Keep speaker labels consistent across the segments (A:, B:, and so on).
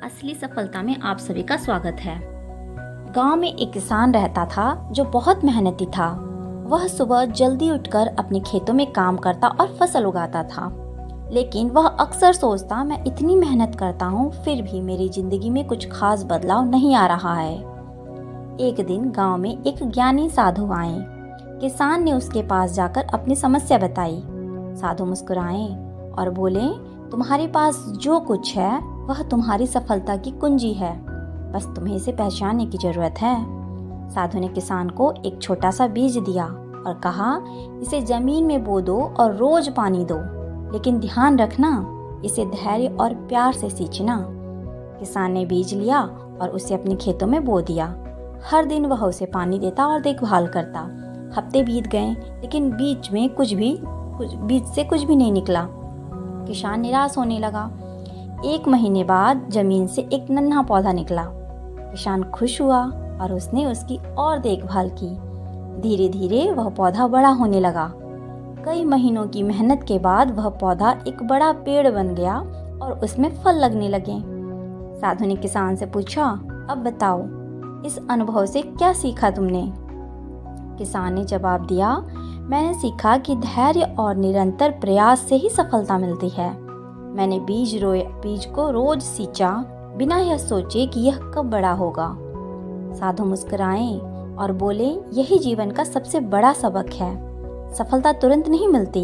A: असली सफलता में आप सभी का स्वागत है। गांव में एक किसान रहता था जो बहुत मेहनती था। वह सुबह जल्दी उठकर अपने खेतों में काम करता और फसल उगाता था। लेकिन वह अक्सर सोचता, मैं इतनी मेहनत करता हूँ फिर भी मेरी जिंदगी में कुछ खास बदलाव नहीं आ रहा है। एक दिन गांव में एक ज्ञानी साधु आए। किसान ने उसके पास जाकर अपनी समस्या बताई। साधु मुस्कुराए और बोले, तुम्हारे पास जो कुछ है वह तुम्हारी सफलता की कुंजी है, बस तुम्हें इसे पहचानने की जरूरत है। साधु ने किसान को एक छोटा सा बीज दिया और कहा, इसे जमीन में बो दो और रोज पानी दो, लेकिन ध्यान रखना, इसे धैर्य और प्यार से सींचना। किसान ने बीज लिया और उसे अपने खेतों में बो दिया। हर दिन वह उसे पानी देता और देखभाल करता। हफ्ते बीत गए, लेकिन बीज से कुछ भी नहीं निकला। किसान निराश होने लगा। एक महीने बाद जमीन से एक नन्हा पौधा निकला। किसान खुश हुआ और उसने उसकी और देखभाल की। धीरे धीरे वह पौधा बड़ा होने लगा। कई महीनों की मेहनत के बाद वह पौधा एक बड़ा पेड़ बन गया और उसमें फल लगने लगे। साधु ने किसान से पूछा, अब बताओ, इस अनुभव से क्या सीखा तुमने? किसान ने जवाब दिया, मैंने सीखा कि धैर्य और निरंतर प्रयास से ही सफलता मिलती है। मैंने बीज को रोज सींचा, बिना यह सोचे कि यह कब बड़ा होगा। साधु मुस्कुराए और बोले, यही जीवन का सबसे बड़ा सबक है। सफलता तुरंत नहीं मिलती,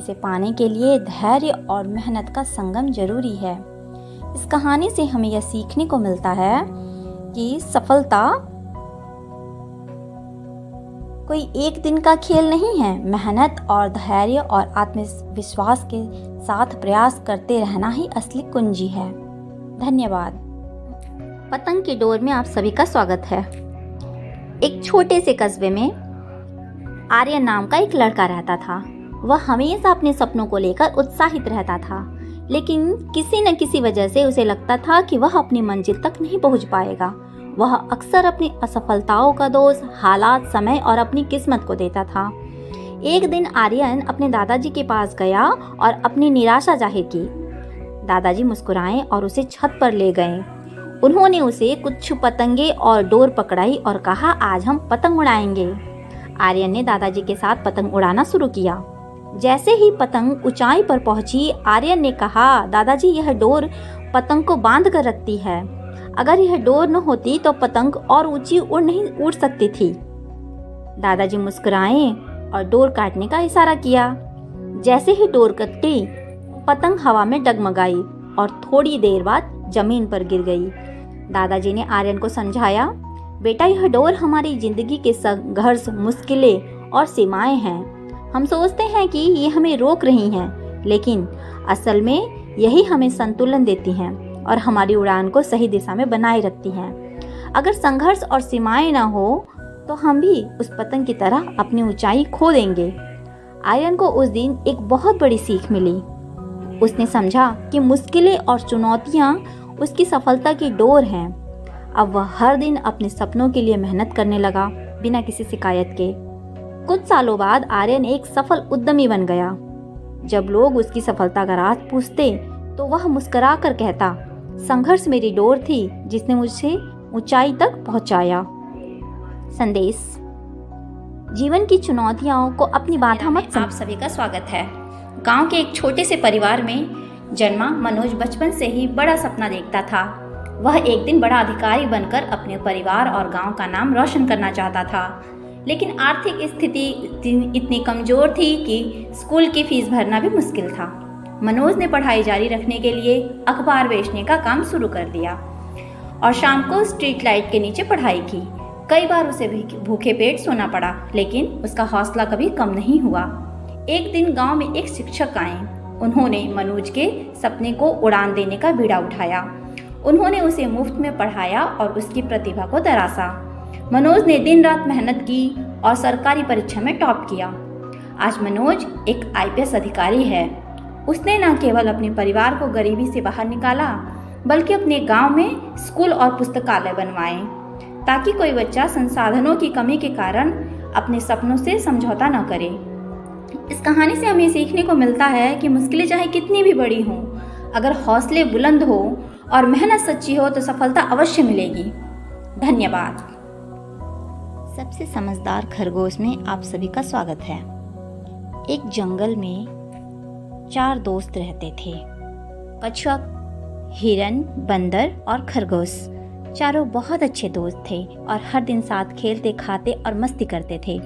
A: इसे पाने के लिए धैर्य और मेहनत का संगम जरूरी है। इस कहानी से हमें यह सीखने को मिलता है कि सफलता कोई एक दिन का खेल नहीं है। मेहनत और धैर्य और आत्मविश्वास के साथ प्रयास करते रहना ही असली कुंजी है। धन्यवाद। पतंग की डोर में आप सभी का स्वागत है। एक छोटे से कस्बे में आर्यन नाम का एक लड़का रहता था। वह हमेशा अपने सपनों को लेकर उत्साहित रहता था, लेकिन किसी न किसी वजह से उसे लगता था कि वह अपनी मंजिल तक नहीं पहुंच पाएगा। वह अक्सर अपनी असफलताओं का दोष हालात, समय और अपनी किस्मत को देता था। एक दिन आर्यन अपने दादाजी के पास गया और अपनी निराशा जाहिर की। दादाजी मुस्कुराए और उसे छत पर ले गए। उन्होंने उसे कुछ पतंगे और डोर पकड़ाई और कहा, आज हम पतंग उड़ाएंगे। आर्यन ने दादाजी के साथ पतंग उड़ाना शुरू किया। जैसे ही पतंग ऊंचाई पर पहुंची, आर्यन ने कहा, दादाजी, यह डोर पतंग को बांध कर रखती है। अगर यह डोर न होती तो पतंग और ऊंची उड़ सकती थी। दादाजी मुस्कुराए और डोर काटने का इशारा किया। जैसे ही डोर कटी, पतंग हवा में डगमगाई और थोड़ी देर बाद जमीन पर गिर गई। दादाजी ने आर्यन को समझाया, बेटा, यह डोर हमारी जिंदगी के संघर्ष, मुश्किलें और सीमाएं हैं। हम सोचते हैं कि ये हमें रोक रही हैं, लेकिन असल में यही हमें संतुलन देती हैं और हमारी उड़ान को सही दिशा में बनाए रखती हैं। अगर संघर्ष और सीमाएं ना हो तो हम भी उस पतंग की तरह अपनी ऊंचाई खो देंगे। आर्यन को उस दिन एक बहुत बड़ी सीख मिली। उसने समझा कि मुश्किलें और चुनौतियां उसकी सफलता की डोर हैं। अब वह हर दिन अपने सपनों के लिए मेहनत करने लगा, बिना किसी शिकायत के। कुछ सालों बाद आर्यन एक सफल उद्यमी बन गया। जब लोग उसकी सफलता का राज पूछते तो वह मुस्कुरा कर कहता, संघर्ष मेरी डोर थी जिसने मुझे ऊंचाई तक पहुंचाया। संदेश, जीवन की चुनौतियों को अपनी बाधा मत समझ। आप सभी का स्वागत है। गांव के एक छोटे से परिवार में जन्मा मनोज बचपन से ही बड़ा सपना देखता था। वह एक दिन बड़ा अधिकारी बनकर अपने परिवार और गांव का नाम रोशन करना चाहता था, लेकिन आर्थिक स्थिति इतनी कमजोर थी कि स्कूल की फीस भरना भी मुश्किल था। मनोज ने पढ़ाई जारी रखने के लिए अखबार बेचने का काम शुरू कर दिया और शाम को स्ट्रीट लाइट के नीचे पढ़ाई की। कई बार उसे भूखे पेट सोना पड़ा, लेकिन उसका हौसला कभी कम नहीं हुआ। एक दिन गांव में एक शिक्षक आए। उन्होंने मनोज के सपने को उड़ान देने का बीड़ा उठाया। उन्होंने उसे मुफ्त में पढ़ाया और उसकी प्रतिभा को तराशा। मनोज ने दिन रात मेहनत की और सरकारी परीक्षा में टॉप किया। आज मनोज एक IPS अधिकारी है। उसने न केवल अपने परिवार को गरीबी से बाहर निकाला, बल्कि अपने गांव में स्कूल और पुस्तकालय बनवाए, ताकि कोई बच्चा संसाधनों की कमी के कारण अपने सपनों से समझौता न करे। इस कहानी से हमें सीखने को मिलता है कि मुश्किलें चाहे कितनी भी बड़ी हों, अगर हौसले बुलंद हो और मेहनत सच्ची हो तो सफलता अवश्य मिलेगी। धन्यवाद। सबसे समझदार खरगोश में आप सभी का स्वागत है। एक जंगल में 4 दोस्त रहते थे, कछुआ, हिरन, बंदर और खरगोश। चारों बहुत अच्छे दोस्त थे और हर दिन साथ खेलते, खाते और मस्ती करते थे।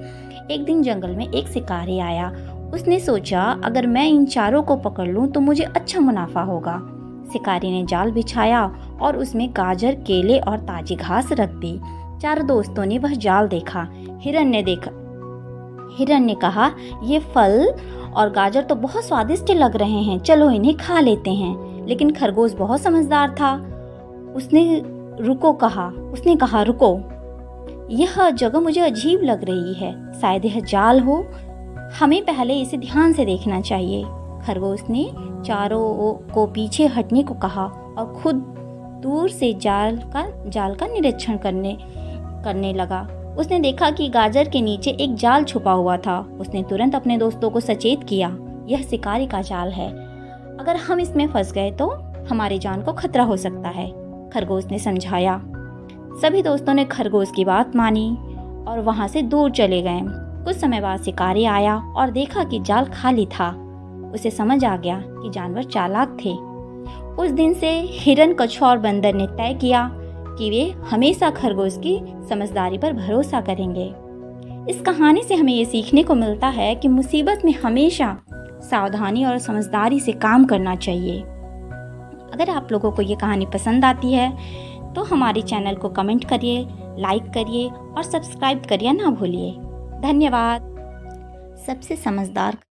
A: एक दिन जंगल में एक शिकारी आया। उसने सोचा, अगर मैं इन चारों को पकड़ लूं तो मुझे अच्छा मुनाफा होगा। शिकारी ने जाल बिछाया और उसमें गाजर, केले और ताजी घास रख दी। चारों दोस्तों ने वह जाल देखा। हिरन ने कहा, ये फल और गाजर तो बहुत स्वादिष्ट लग रहे हैं, चलो इन्हें खा लेते हैं। लेकिन खरगोश बहुत समझदार था। उसने कहा, रुको, यह जगह मुझे अजीब लग रही है, शायद यह जाल हो, हमें पहले इसे ध्यान से देखना चाहिए। खरगोश ने चारों को पीछे हटने को कहा और खुद दूर से जाल का निरीक्षण करने लगा। उसने देखा कि गाजर के नीचे एक जाल छुपा हुआ था। उसने तुरंत अपने दोस्तों को सचेत किया, यह शिकारी का जाल है, अगर हम इसमें फंस गए तो हमारी जान को खतरा हो सकता है। खरगोश ने समझाया। सभी दोस्तों ने खरगोश की बात मानी और वहां से दूर चले गए। कुछ समय बाद शिकारी आया और देखा कि जाल खाली था। उसे समझ आ गया कि जानवर चालाक थे। उस दिन से हिरन, कछुआ और बंदर ने तय किया कि वे हमेशा खरगोश की समझदारी पर भरोसा करेंगे। इस कहानी से हमें ये सीखने को मिलता है कि मुसीबत में हमेशा सावधानी और समझदारी से काम करना चाहिए। अगर आप लोगों को ये कहानी पसंद आती है तो हमारे चैनल को कमेंट करिए, लाइक करिए और सब्सक्राइब करिए ना भूलिए। धन्यवाद। सबसे समझदार